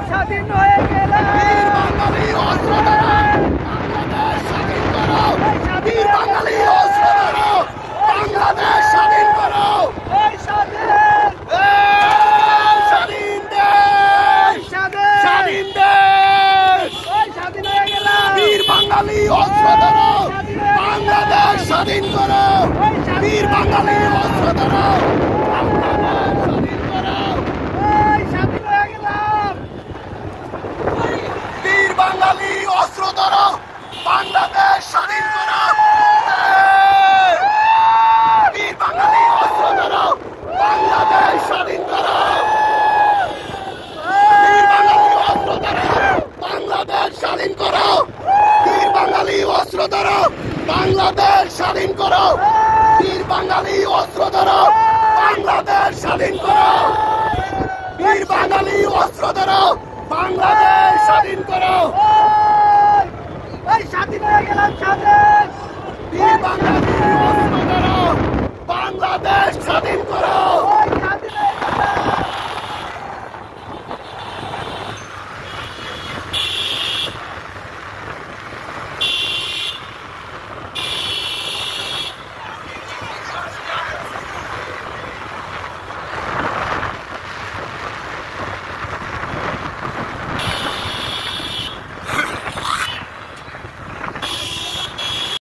স্বাধীন হয়ে গেলাম। বীর বাঙালি অস্ত্র ধরো, বাংলাদেশ স্বাধীন করো। বীর বাঙালি অস্ত্র ধরো, বাংলাদেশ স্বাধীন করো। স্বাধীন দেশ, স্বাধীন দেশ, স্বাধীন হয়ে গেলাম। বীর বাঙালি অস্ত্র ধরো, বাংলাদেশ স্বাধীন করো। বীর বাঙালি অস্ত্র ধরো, বাংলাদেশ স্বাধীন করো। স্বাধীন হয়ে গেলাম। বীর বাঙালি অস্ত্র ধরো, বাংলাদেশ স্বাধীন করো। বীর বাঙালি অস্ত্র ধরো, বাংলাদেশ স্বাধীন করো। বীর বাঙালি অস্ত্র ধরো, বাংলাদেশ স্বাধীন করো। বীর বাঙালি অস্ত্র ধরো, বাংলাদেশ স্বাধীন করো। বীর বাঙালি অস্ত্র ধরো, বাংলাদেশ স্বাধীন করো। বীর বাঙালি অস্ত্র ধরো, বাংলাদেশ